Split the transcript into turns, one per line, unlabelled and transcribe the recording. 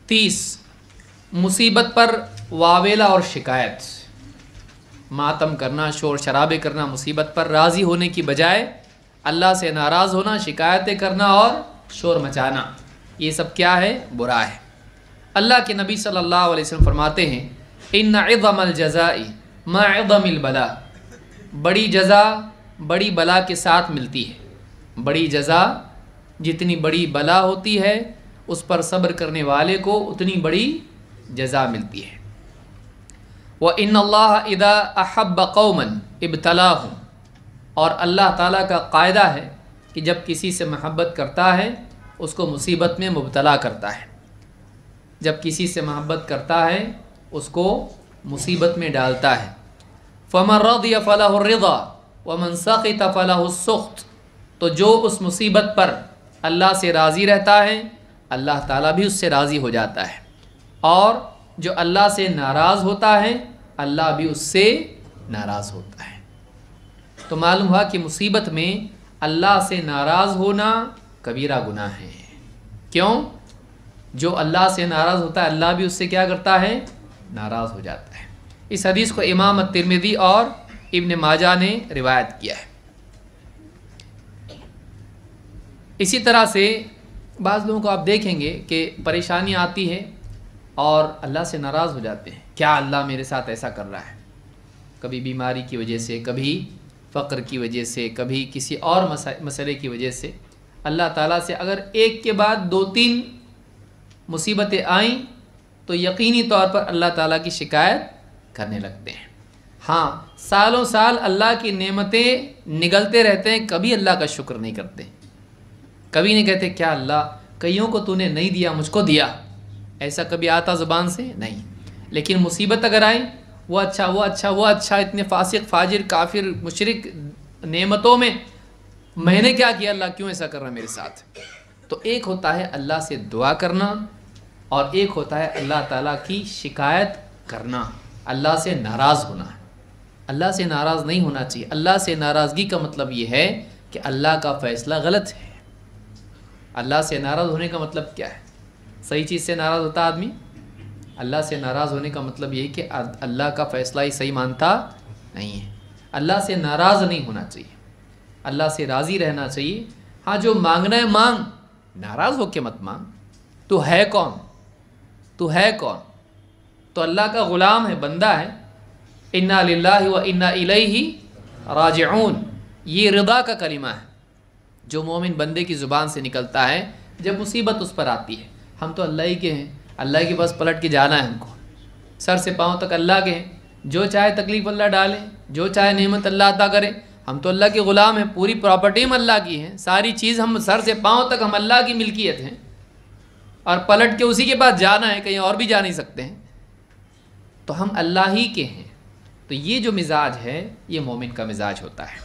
30 मुसीबत पर वावेला और शिकायत, मातम करना, शोर शराबे करना, मुसीबत पर राज़ी होने की बजाय अल्लाह से नाराज़ होना, शिकायतें करना और शोर मचाना, ये सब क्या है? बुरा है। अल्लाह के नबी सल्लल्लाहु अलैहि वसल्लम फरमाते हैं इन्ना इज़्ज़मल जज़ाई मा इज़्ज़मिल बला, बड़ी जज़ा बड़ी बला के साथ मिलती है। बड़ी जज़ा, जितनी बड़ी बला होती है उस पर सब्र करने वाले को उतनी बड़ी जज़ा मिलती है। व इन्नल्लाह इज़ा अहब्ब कौमन इब्तलाहुम, और अल्लाह ताला का कायदा है कि जब किसी से मोहब्बत करता है उसको मुसीबत में मुब्तला करता है। जब किसी से मोहब्बत करता है उसको मुसीबत में डालता है। फमन रदिया फलहु रिज़ा वमन सक़ित फलहु सुख़्त, तो जो उस मुसीबत पर अल्लाह से राज़ी रहता है अल्लाह ताला भी उससे राज़ी हो जाता है, और जो अल्लाह से नाराज़ होता है अल्लाह भी उससे नाराज़ होता है। तो मालूम हुआ कि मुसीबत में अल्लाह से नाराज़ होना कबीरा गुनाह है। क्यों? जो अल्लाह से नाराज़ होता है अल्लाह भी उससे क्या करता है? नाराज़ हो जाता है। इस हदीस को इमाम तिरमिज़ी और इब्न माजा ने रिवायत किया है। इसी तरह से बाज़ लोगों को आप देखेंगे कि परेशानी आती है और अल्लाह से नाराज़ हो जाते हैं, क्या अल्लाह मेरे साथ ऐसा कर रहा है? कभी बीमारी की वजह से, कभी फ़क्र की वजह से, कभी किसी और मसले की वजह से। अल्लाह ताला से अगर एक के बाद 2-3 मुसीबतें आईं तो यकीनी तौर पर अल्लाह ताला की शिकायत करने लगते हैं। हाँ, सालों साल अल्लाह की नेमतें निगलते रहते हैं, कभी अल्लाह का शुक्र नहीं करते, कभी नहीं कहते क्या अल्लाह कईयों को तूने नहीं दिया मुझको दिया, ऐसा कभी आता ज़ुबान से नहीं। लेकिन मुसीबत अगर आई, वो अच्छा वो अच्छा वो अच्छा, इतने फासिक फाजिर काफिर मुशरिक नेमतों में मैंने क्या किया, अल्लाह क्यों ऐसा कर रहा है मेरे साथ? तो एक होता है अल्लाह से दुआ करना और एक होता है अल्लाह ताला की शिकायत करना, अल्लाह से नाराज़ होना। अल्लाह से नाराज़ नहीं होना चाहिए। अल्लाह से नाराज़गी का मतलब ये है कि अल्लाह का फ़ैसला गलत है। अल्लाह से नाराज़ होने का मतलब क्या है? सही चीज़ से नाराज़ होता आदमी? अल्लाह से नाराज़ होने का मतलब ये है कि अल्लाह का फ़ैसला ही सही मानता नहीं है। अल्लाह से नाराज़ नहीं होना चाहिए, अल्लाह से राज़ी रहना चाहिए। हाँ, जो मांगना है मांग, नाराज़ होके मत मांग। तू है कौन? तू है कौन? तो अल्लाह का ग़ुलाम है, बंदा है। इन्ना लिल्लाहि व इन्ना इलैहि राजिऊन, ये रिदा का कलिमा है जो मोमिन बंदे की ज़ुबान से निकलता है जब मुसीबत उस पर आती है। हम तो अल्लाह ही के हैं, अल्लाह के पास पलट के जाना है हमको, सर से पाँव तक अल्लाह के हैं। जो चाहे तकलीफ़ अल्लाह डाले, जो चाहे नेमत अल्लाह अता करे। हम तो अल्लाह के ग़ुलाम हैं, पूरी प्रॉपर्टी हम अल्लाह की है, सारी चीज़ हम सर से पाँव तक हम अल्लाह की मिल्कियत हैं, और पलट के उसी के पास जाना है, कहीं और भी जा नहीं सकते हैं। तो हम अल्लाह ही के हैं। तो ये जो मिजाज है ये मोमिन का मिजाज होता है।